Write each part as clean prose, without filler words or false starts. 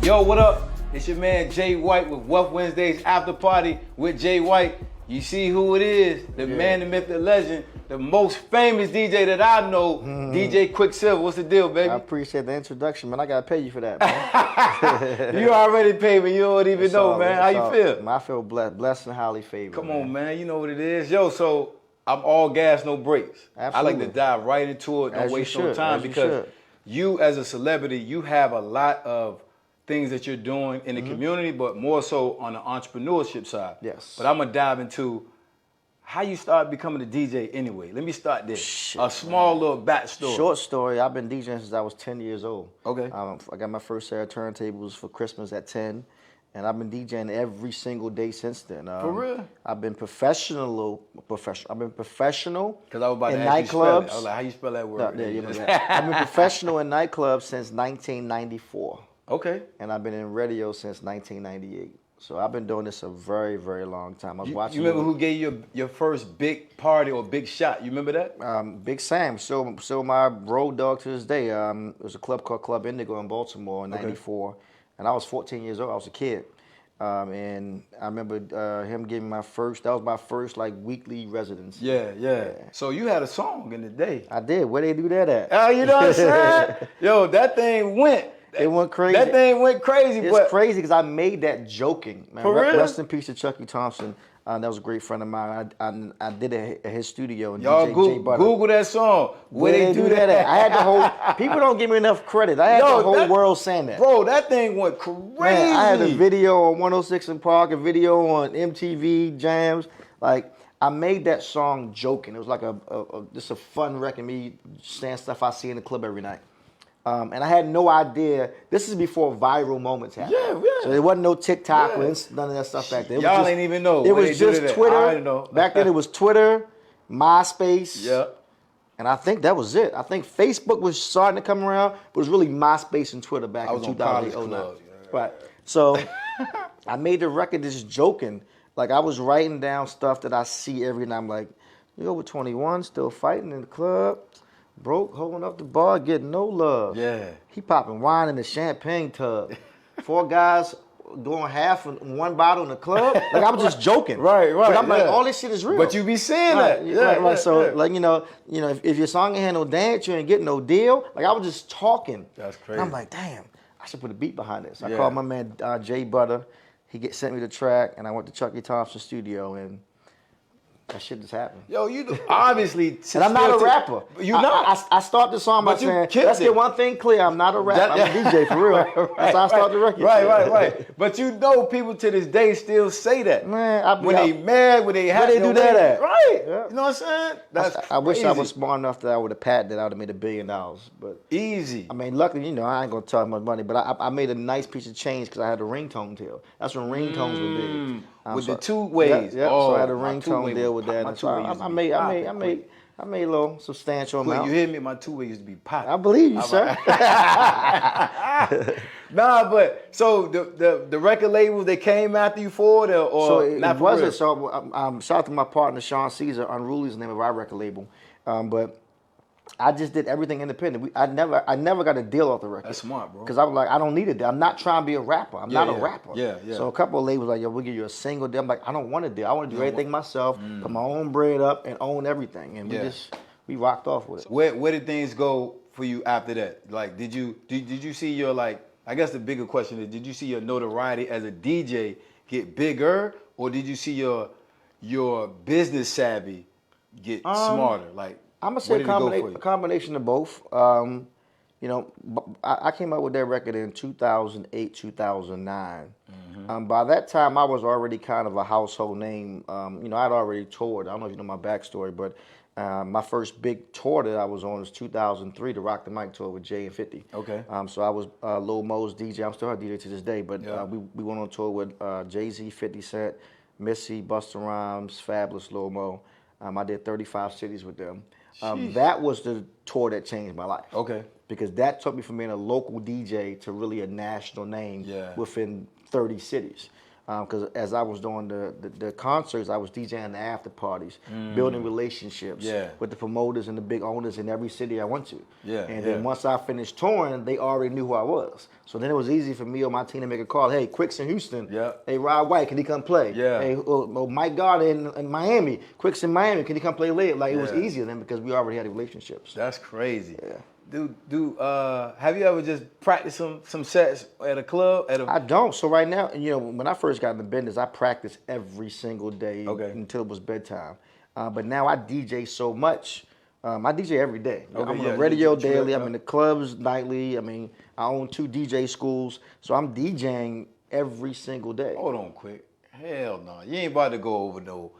Yo, what up? It's your man Jay White with Wealth Wednesdays After Party with Jay White. You see who it is, the man, the myth, the legend, the most famous DJ that I know, DJ QuickSilva. What's the deal, baby? I appreciate the introduction, man. I gotta pay you for that, man. You already paid me, you don't even know, man. How you feel? I feel blessed and highly favored. Come on, man. You know what it is. Yo, so I'm all gas, no brakes. Absolutely. I like to dive right into it, don't waste no time, because you as a celebrity, you have a lot of things that you're doing in the community, but more so on the entrepreneurship side. Yes. But I'm gonna dive into how you started becoming a DJ anyway. Let me start there. A small little backstory. Short story, I've been DJing since I was 10 years old. Okay. I got my first set of turntables for Christmas at 10, and I've been DJing every single day since then. For real? I've been professional. I've been professional Because I was about in to ask you nightclubs. spell it. I was like, how you spell that word? I've been professional in nightclubs since 1994. Okay. And I've been in radio since 1998. So I've been doing this a very, very long time. I was watching. You remember who gave you your first big party or big shot? You remember that? Big Sam. So my road dog to this day. It was a club called Club Indigo in Baltimore in '94, and I was 14 years old. I was a kid, and I remember him giving my first. That was my first like weekly residence. Yeah. So you had a song in the day. I did. Where they do that at? Oh, you know what I'm saying? Yo, that thing went. It went crazy. That thing went crazy. It's crazy because I made that joking, man. For real? Rest in peace to Chucky Thompson. That was a great friend of mine. I did it at his studio. And Y'all Google that song. Where they do that at? I had the whole. People don't give me enough credit. I had the whole world saying that. Bro, that thing went crazy. Man, I had a video on 106 in Park, a video on MTV Jams. Like, I made that song joking. It was like just a fun record. Me saying stuff I see in the club every night. And I had no idea. This is before viral moments happened. Yeah. So there wasn't no TikTok or none of that stuff back then. Y'all ain't even know. It was just Twitter. I already know. Back then it was Twitter, MySpace. Yeah. And I think that was it. I think Facebook was starting to come around, but it was really MySpace and Twitter back in 2009. Right. So I made the record just joking. Like I was writing down stuff that I see every night. I'm like, you over 21, still fighting in the club. Broke, holding up the bar, getting no love. Yeah. He popping wine in the champagne tub. 4 guys doing half in one bottle in the club. Like I was just joking. Right. But I'm like, all this shit is real. But you be saying that. Right. So like, you know, if your song ain't had no dance, you ain't getting no deal. Like I was just talking. That's crazy. And I'm like, damn, I should put a beat behind this. I called my man Jay Butter. He sent me the track, and I went to Chucky Thompson's studio, and that shit just happened. Yo, you obviously. And I'm not a rapper. You're not. I start the song by saying, let's get one thing clear. I'm not a rapper. I'm a DJ for real. That's how I start the record. Right. But you know people to this day still say that. Man, when they mad, when they happy. Where they do that at? Right. Yeah. You know what I'm saying? I wish I was smart enough that I would have patented it. I would have made $1 billion. But easy. I mean, luckily, I ain't going to talk much money, but I made a nice piece of change because I had a ringtone deal. That's when ringtones were big. With the 2 ways. Yeah. So I had a ringtone deal with that. So I made a little substantial amount. You hear me? My 2 ways used to be popping. I believe you, sir. Nah, but so the record labels, they came after you for it, or so it not for wasn't. real? So shout out to my partner Sean Caesar. Unruly is the name of our record label, but I just did everything independent. I never got a deal off the record. That's smart, bro. Because I was like, I don't need it. I'm not trying to be a rapper. I'm not a rapper. Yeah. So a couple of labels like, yo, we'll give you a single deal. I'm like, I don't want a deal. I want to do everything myself, put my own bread up, and own everything. And we rocked off with it. Where did things go for you after that? Like, did you see your, like, I guess the bigger question is, did you see your notoriety as a DJ get bigger, or did you see your business savvy get smarter? Like, I'm gonna say a combination of both. I came out with that record in 2008, 2009. By that time, I was already kind of a household name. I'd already toured. I don't know if you know my backstory, but my first big tour that I was on was 2003, the Rock the Mic tour with Jay and 50. Okay. So I was Lil Mo's DJ. I'm still her DJ to this day, but we went on tour with Jay-Z, 50 Cent, Missy, Busta Rhymes, Fabulous, Lil Mo. I did 35 cities with them. That was the tour that changed my life. Okay. Because that took me from being a local DJ to really a national name within 30 cities. because as I was doing the concerts, I was DJing the after parties, building relationships with the promoters and the big owners in every city I went to. And then once I finished touring, they already knew who I was. So then it was easy for me or my team to make a call. Hey, Quicks in Houston. Hey, Rod White, can he come play? Hey, Mike Gardner in Miami. Quicks in Miami, can he come play late? Like it was easier then because we already had relationships. That's crazy. Have you ever just practiced some sets at a club? I don't. So right now, when I first got in the business, I practiced every single day until it was bedtime. But now I DJ so much. I DJ every day. I'm on the radio daily. I'm in the clubs nightly. I mean, I own 2 DJ schools. So I'm DJing every single day. Hold on quick. Hell no. You ain't about to go over no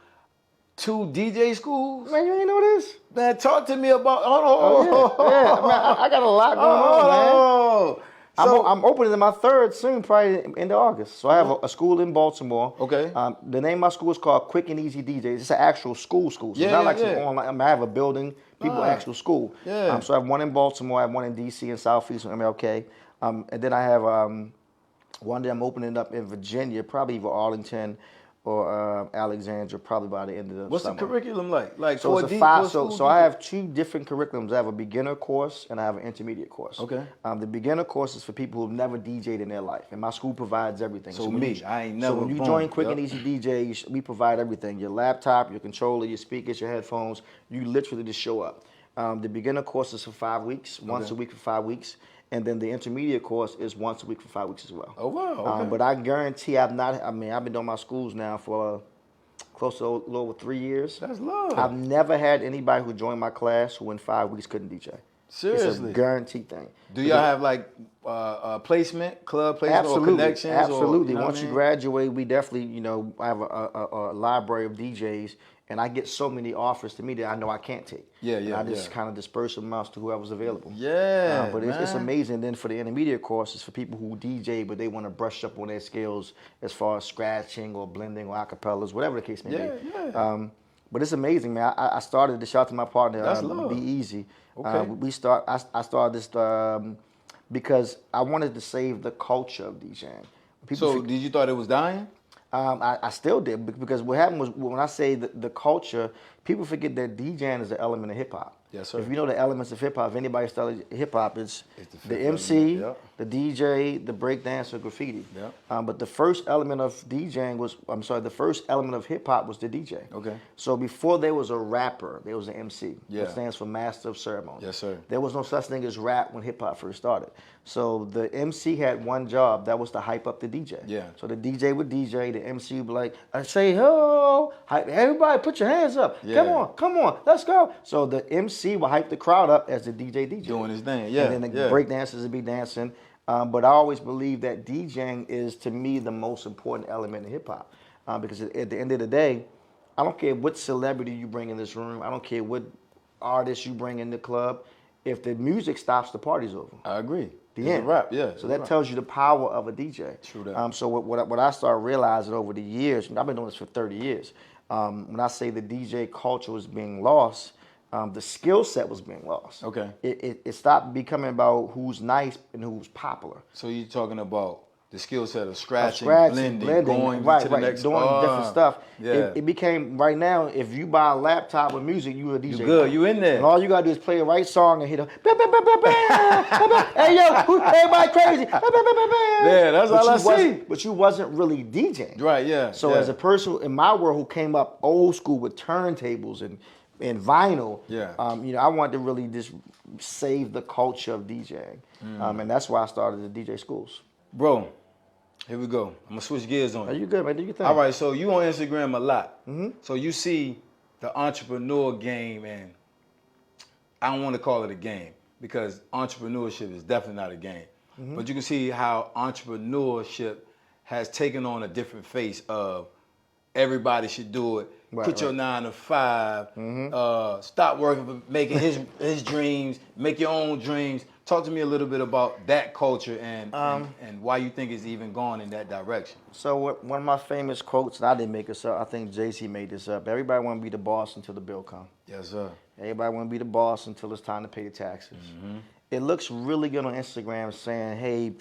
2 DJ schools? Man, you ain't know this? Man, talk to me about. Hold on. Man, I got a lot going on, man. So, I'm opening my 3rd soon, probably end of August. So I have a school in Baltimore. Okay. The name of my school is called Quick and Easy DJs. It's an actual school. So it's not like some online. I have a building, actual school. So I have one in Baltimore, I have one in DC and Southeast MLK. And then I have one that I'm opening up in Virginia, probably either Arlington or Alexandria, probably by the end of the What's summer. the curriculum like? Like so it's a 5. So I have 2 different curriculums. I have a beginner course and I have an intermediate course. Okay. The beginner course is for people who've never DJed in their life, and my school provides everything. So me, I ain't never. So when you join Quick and Easy DJs, we provide everything: your laptop, your controller, your speakers, your headphones. You literally just show up. The beginner course is for 5 weeks, once a week for 5 weeks. And then the intermediate course is once a week for 5 weeks as well. Oh, wow. Okay. But I guarantee I've been doing my schools now for close to a little over 3 years. That's love. I've never had anybody who joined my class who in 5 weeks couldn't DJ. Seriously? It's a guaranteed thing. Do y'all have like placement, club placement or connections? Absolutely. Or, Once you graduate, we definitely, I have a library of DJs. And I get so many offers to me that I know I can't take. I just kind of disperse them out to whoever's available. But it's amazing. Then for the intermediate course, it's for people who DJ, but they want to brush up on their skills as far as scratching or blending or acapellas, whatever the case may be. But it's amazing, man. I started to shout to my partner, Be Easy. Okay. I started this because I wanted to save the culture of DJing. Did you thought it was dying? I still did, because what happened was when I say the culture, people forget that DJing is an element of hip hop. Yes, sir. If you know the elements of hip hop, if anybody studies hip hop, it's the MC, the DJ, the breakdance, or graffiti. But the first element of DJing the first element of hip hop was the DJ. Okay. So before there was a rapper, there was an MC. Yeah. Which stands for Master of Ceremony. Yes, sir. There was no such thing as rap when hip hop first started. So the MC had one job, that was to hype up the DJ. Yeah. So the DJ would DJ, the MC would be like, I say, oh, everybody put your hands up. Yeah. Come on, let's go. So the MC would hype the crowd up as the DJ. Doing his thing, And then the break dancers would be dancing. But I always believe that DJing is, to me, the most important element in hip hop. Because at the end of the day, I don't care what celebrity you bring in this room. I don't care what artist you bring in the club. If the music stops, the party's over. I agree. It's a rap, So that tells you the power of a DJ. True that. So what I started realizing over the years, I've been doing this for 30 years. When I say the DJ culture was being lost, the skill set was being lost. Okay. It stopped becoming about who's nice and who's popular. So you're talking about the skill set of scratching, blending, going right, to the next doing different stuff. Yeah. It became, right now, if you buy a laptop with music, you a DJ. You good, you in there. And all you gotta do is play the right song and hit a hey yo, everybody crazy. Yeah, that's all I see. But you wasn't really DJing. Right, yeah. So as a person in my world who came up old school with turntables and vinyl, I wanted to really just save the culture of DJing. And that's why I started the DJ schools. Bro, here we go. I'm gonna switch gears on you. Are you good, man? Do you think? All right, so you on Instagram a lot. So you see the entrepreneur game, and I don't want to call it a game because entrepreneurship is definitely not a game. But you can see how entrepreneurship has taken on a different face of everybody should do it. Quit your 9 to 5. Stop working for making his dreams. Make your own dreams. Talk to me a little bit about that culture and why you think it's even gone in that direction. So one of my famous quotes, and I didn't make this up, I think Jay-Z made this up. Everybody want to be the boss until the bill comes. Yes, sir. Everybody want to be the boss until it's time to pay the taxes. It looks really good on Instagram saying, hey,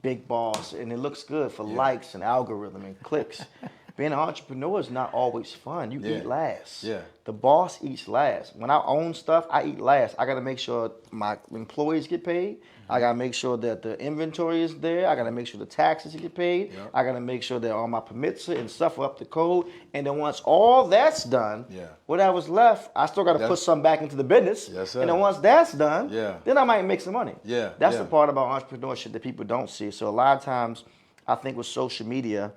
big boss, and it looks good for likes and algorithm and clicks. Being an entrepreneur is not always fun. You eat last. Yeah. The boss eats last. When I own stuff, I eat last. I got to make sure my employees get paid. I got to make sure that the inventory is there. I got to make sure the taxes get paid. Yep. I got to make sure that all my permits and stuff are up to code. And then once all that's done, whatever's left, I still got to put some back into the business. Yes, sir. And then once that's done, Yeah. then I might make some money. Yeah. That's the part about entrepreneurship that people don't see. So a lot of times, I think with social media,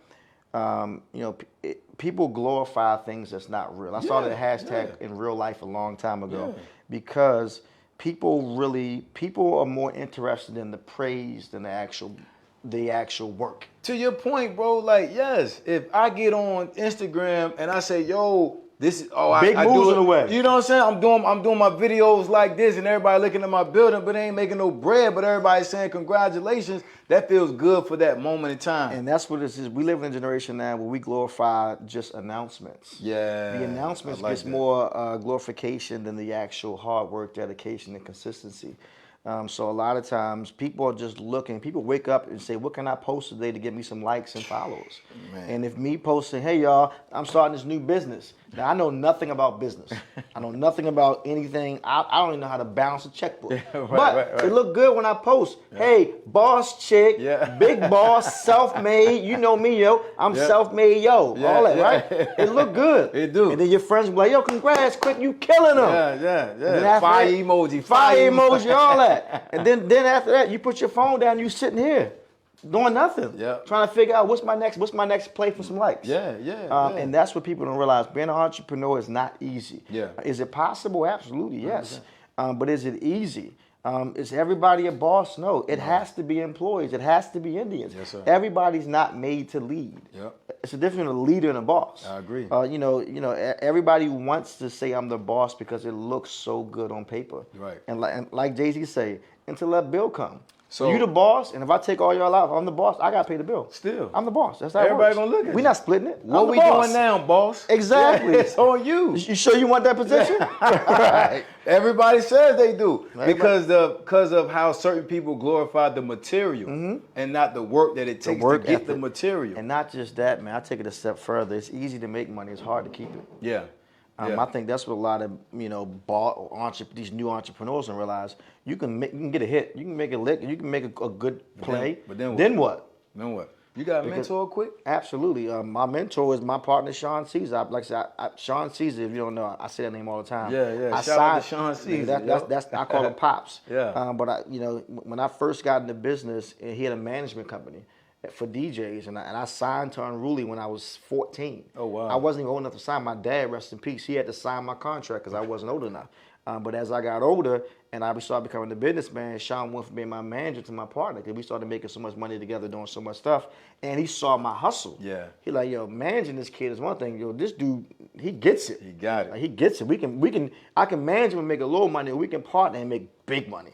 people glorify things that's not real. I started a hashtag in real life a long time ago because people are more interested in the praise than the actual work. To your point, bro, like, yes, if I get on Instagram and I say, yo, this is big I moves do in the way. You know what I'm saying? I'm doing my videos like this, and everybody looking at my building, but they ain't making no bread. But everybody's saying congratulations. That feels good for that moment in time. And that's what this is. We live in a generation now where we glorify just announcements. Yeah, the announcements gets more glorification than the actual hard work, dedication, and consistency. So a lot of times people are just looking. People wake up and say, "What can I post today to get me some likes and followers?" Man. And if me posting, "Hey y'all, I'm starting this new business." Now I know nothing about business. I know nothing about anything. I don't even know how to balance a checkbook. It look good when I post. Hey, boss chick, big boss, self-made. You know me, yo. I'm self-made, yo. All that, right? It look good. It do. And then your friends be like, "Yo, congrats, Quick, you killing them." Yeah. Fire emoji, all that. And then after that, you put your phone down, you sitting here doing nothing. Trying to figure out what's my next play for some likes. And that's what people don't realize. Being an entrepreneur is not easy. Is it possible? Absolutely, yes. But is it easy? Is everybody a boss? No. It has to be employees. It has to be Indians. Yes, sir. Everybody's not made to lead. It's a difference between a leader and a boss. I agree. Everybody wants to say I'm the boss because it looks so good on paper. Right. And like Jay-Z say, until that bill come. So you the boss, and if I take all y'all out, if I'm the boss, I gotta pay the bill. Still, I'm the boss. That's how everybody it works. gonna look at We're you. not splitting it. What we doing now, boss? Exactly. It's on you. You sure you want that position? Right. Everybody says they do because of how certain people glorify the material and not the work that it takes to get the material. And not just that, man. I take it a step further. It's easy to make money. It's hard to keep it. I think that's what a lot of these new entrepreneurs don't realize. You can get a hit, you can make a lick, you can make a good play. But then what? Then what? You got a mentor, Quick? Absolutely. My mentor is my partner, Sean Caesar. Like I said, Sean Caesar. If you don't know, I say that name all the time. Shout out to Sean Caesar. I call him Pops. But when I first got into business, he had a management company for DJs, and I signed to Unruly when I was 14. Oh, wow. I wasn't even old enough to sign. My dad, rest in peace, he had to sign my contract because I wasn't old enough. But as I got older and I started becoming a businessman, Sean went from being my manager to my partner because we started making so much money together, doing so much stuff. And he saw my hustle. He like, yo, managing this kid is one thing. Yo, this dude, he gets it. He got it. Like, he gets it. I can manage him and make a little money, and we can partner and make big money.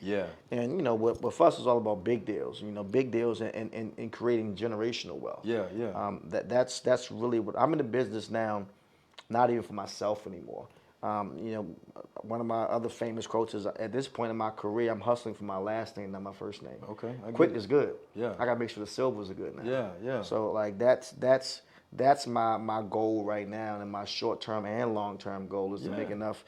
And what for us is all about big deals. Big deals and creating generational wealth. That's really what I'm in the business now. Not even for myself anymore. One of my other famous quotes is, at this point in my career, I'm hustling for my last name, not my first name. Okay. Quick is good. Yeah. I gotta make sure the Silvas are good now. Yeah. So like that's my goal right now, and my short term and long term goal is to make enough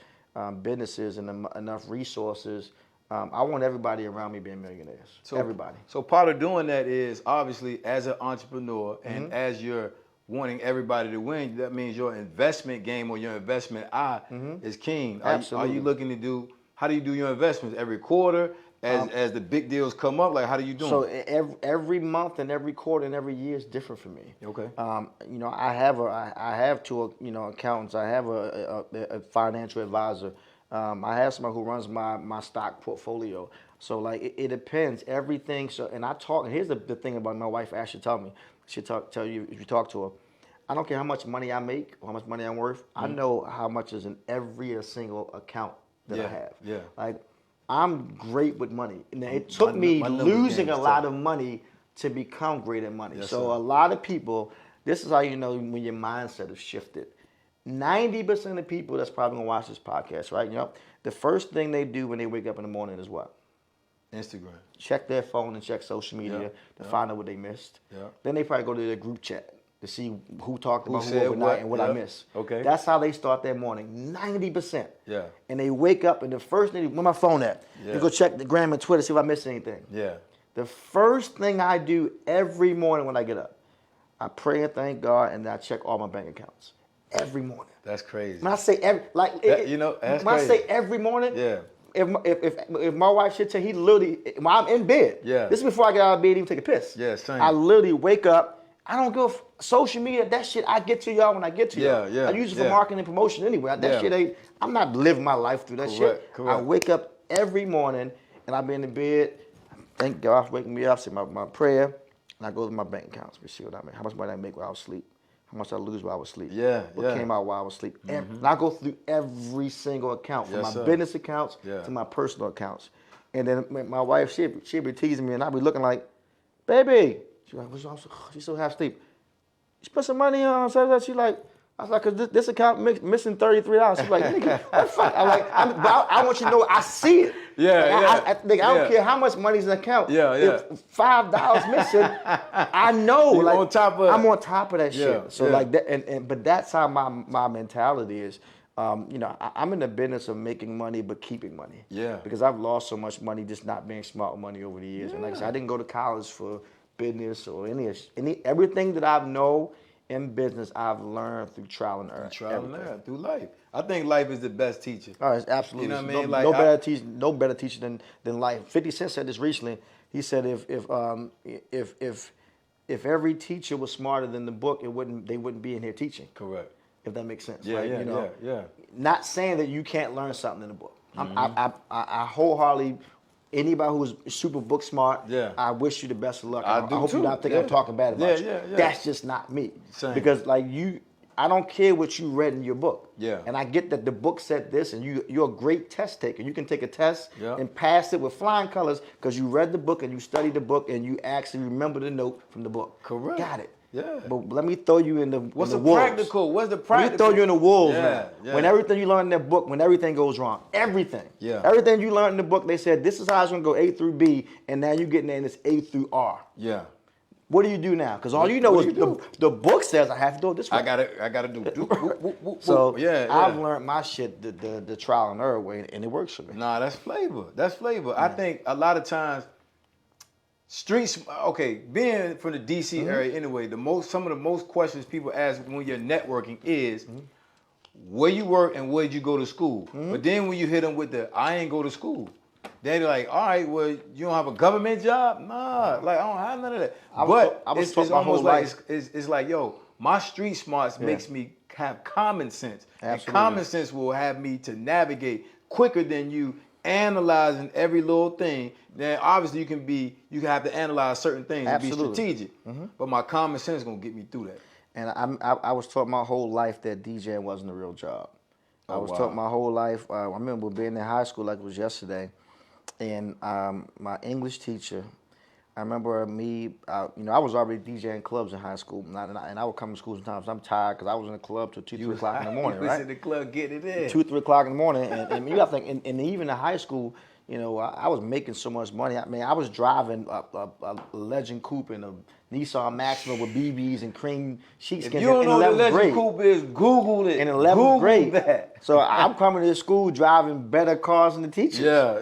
businesses and enough resources. I want everybody around me being millionaires. So everybody. So part of doing that is obviously as an entrepreneur and as you're wanting everybody to win, that means your investment game or your investment eye is keen. Absolutely. Are you looking to do, how do you do your investments? Every quarter? As the big deals come up, like how do you do so them? So every month and every quarter and every year is different for me. Okay. I have two accountants. I have a financial advisor. I have somebody who runs my stock portfolio. So like it depends. Everything. So and I talk. And here's the thing about my wife. Ashley tell me. She'll tell you if you talk to her. I don't care how much money I make or how much money I'm worth. I know how much is in every single account that I have. Like I'm great with money. And it took me losing a lot of money to become great at money. So a lot of people, this is how you know when your mindset is shifted. 90% of people that's probably gonna watch this podcast, right? The first thing they do when they wake up in the morning is what? Instagram. Check their phone and check social media to find out what they missed. Yeah. Then they probably go to their group chat to see who talked about who said overnight what, and what I missed. Okay. That's how they start their morning, 90%. Yeah. And they wake up and the first thing, where my phone at? Yeah. You go check the gram and Twitter, see if I missed anything. Yeah. The first thing I do every morning when I get up, I pray and thank God, and I check all my bank accounts every morning. That's crazy. When I say every, like, That, when that's crazy. I say every morning, Yeah. If my wife should tell, he literally, when I'm in bed, Yeah. this is before I get out of bed, even take a piss. Yeah, same. I literally wake up. I don't go social media. That shit I get to y'all when I get to y'all. Yeah. I use it for marketing and promotion anyway. That shit ain't. I'm not living my life through that shit. Correct. I wake up every morning and I be in the bed. Thank God for waking me up. Say my prayer, and I go to my bank accounts. We see what I make. How much money I make while I was asleep. How much I lose while I was asleep. Yeah. What came out while I was asleep. And I go through every single account, from my business accounts to my personal accounts. And then my wife, she'd be teasing me, and I'd be looking like, baby. She's like, what's wrong? She's so half asleep. She put some money on. She like, I was like, cause this account missing $33. She's like, nigga, what the fuck? I'm like, I want you to know I see it. I don't care how much money's in the account. If $5 missing, I know. Like, on top of I'm on top of that shit. So like that, but that's how my mentality is. I'm in the business of making money but keeping money. Yeah. Because I've lost so much money just not being smart with money over the years. And like I said, I didn't go to college for business or everything that I know in business I've learned through trial and error. Through life. I think life is the best teacher. Oh, it's absolutely. You know what I mean? No better teacher than life. 50 Cent said this recently. He said if every teacher was smarter than the book, they wouldn't be in here teaching. Correct. If that makes sense. Yeah. Not saying that you can't learn something in the book. I wholeheartedly. Anybody who's super book smart, I wish you the best of luck. I hope you don't think I'm talking bad about you. That's just not me. Same. Because I don't care what you read in your book. Yeah. And I get that the book said this, and you're a great test taker. You can take a test Yeah. and pass it with flying colors because you read the book and you studied the book and you actually remember the note from the book. Correct. Got it. Yeah. But let me throw you in the What's in the wolves. practical? What's the Let practical? me throw you in the wolves, man. Yeah. When everything you learn in that book, when everything goes wrong, everything. Yeah. Everything you learned in the book, they said this is how it's gonna go A through B, and now you're getting there and it's A through R. Yeah. What do you do now? Because all you know is the book says I have to do it this way. I gotta do. So yeah. I've learned my shit the trial and error way, and it works for me. Nah, that's flavor. I think a lot of times streets, being from the DC area anyway, some of the most questions people ask when you're networking is where you work and where did you go to school? But then when you hit them with I ain't go to school, then they're like, all right, well, you don't have a government job? Nah, like I don't have none of that. It's almost like it's like, yo, my street smarts makes me have common sense. Absolutely. And common sense will have me to navigate quicker than you analyzing every little thing. Then obviously you can have to analyze certain things and be strategic. But my common sense is gonna get me through that. And I was taught my whole life that DJing wasn't a real job. I was taught my whole life. I remember being in high school like it was yesterday, and my English teacher. I remember I was already DJing clubs in high school, and I would come to school sometimes. I'm tired because I was in the club till 2, 3 o'clock in the morning, You right? was in the club getting it in. 2, 3 o'clock in the morning, and you got to think, and even in high school, I was making so much money. I mean, I was driving a Legend Coupe and a Nissan Maxima with BBs and cream sheepskins. If you don't know what the Legend grade. Coupe is, Google it. In 11th grade. That. So I'm coming to school driving better cars than the teachers. Yeah.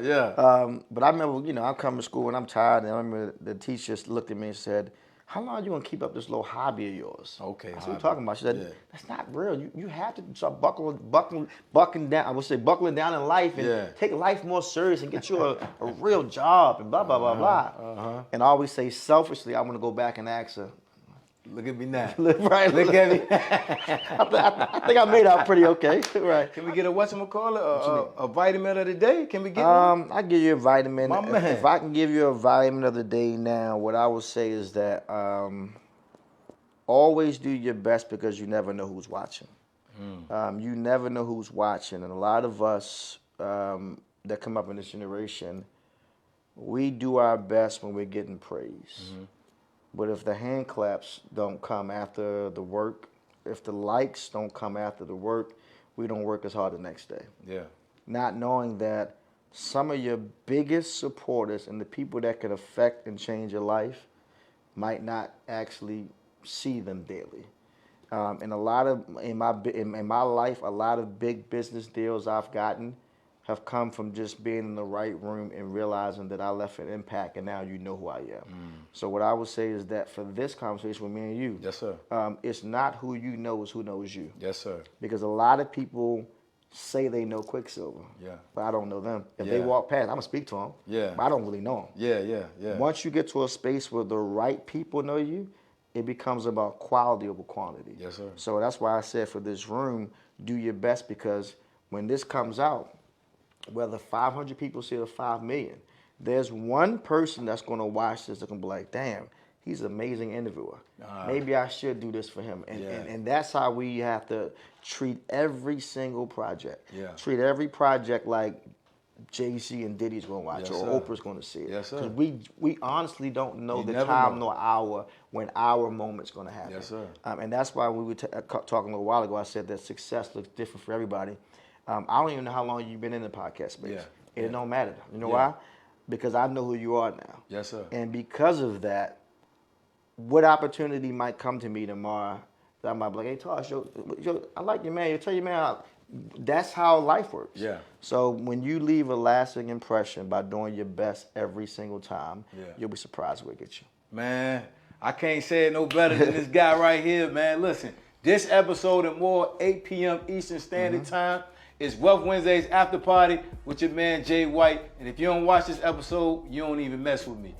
But I remember, I'm coming to school and I'm tired, and I remember the teacher looked at me and said, how long are you going to keep up this little hobby of yours? Okay. That's what we're talking about. She said, that's not real. You have to start buckling down. I would say buckling down in life and take life more serious and get you a real job and blah, blah, blah, blah. And I always say selfishly, I want to go back and ask her. Look at me now. Right. Look at me. I think I made out pretty okay. Right. Can we get a vitamin of the day? Can we get one? I give you a vitamin. My man. If I can give you a vitamin of the day now, what I would say is that always do your best because you never know who's watching. You never know who's watching, and a lot of us that come up in this generation, we do our best when we're getting praise. But if the hand claps don't come after the work, if the likes don't come after the work, we don't work as hard the next day. Yeah. Not knowing that some of your biggest supporters and the people that could affect and change your life might not actually see them daily. And a lot of in my life, a lot of big business deals I've gotten have come from just being in the right room and realizing that I left an impact, and now you know who I am. So what I would say is that for this conversation with me and you, Yes, sir. It's not who you know, it's who knows you. Yes, sir. Because a lot of people say they know QuickSilva, Yeah. but I don't know them. If they Yeah. walk past, I'm gonna speak to them. Yeah. But I don't really know them. Yeah. Once you get to a space where the right people know you, it becomes about quality over quantity. Yes, sir. So that's why I said for this room, do your best, because when this comes out, whether 500 people see it or 5 million, there's one person that's going to watch this that's going to be like, damn, he's an amazing interviewer. Maybe I should do this for him. And that's how we have to treat every single project. Yeah. Treat every project like Jay-Z and Diddy's going to watch, Yes, or sir. Oprah's going to see it. Yes, sir. Because we honestly don't know You the never time know. nor hour when our moment's going to happen. Yes, sir. And that's why we were talking a little while ago, I said that success looks different for everybody. I don't even know how long you've been in the podcast space. Yeah. It don't matter. You know Yeah. why? Because I know who you are now. Yes, sir. And because of that, what opportunity might come to me tomorrow that I might be like, hey, Tosh, I like you, man. You tell you, man, that's how life works. Yeah. So when you leave a lasting impression by doing your best every single time, Yeah. you'll be surprised where it gets you. Man, I can't say it no better than this guy right here, man. Listen, this episode and more, 8 p.m. Eastern Standard Time. It's Wealth Wednesday's After Party with your man Jay White. And if you don't watch this episode, you don't even mess with me.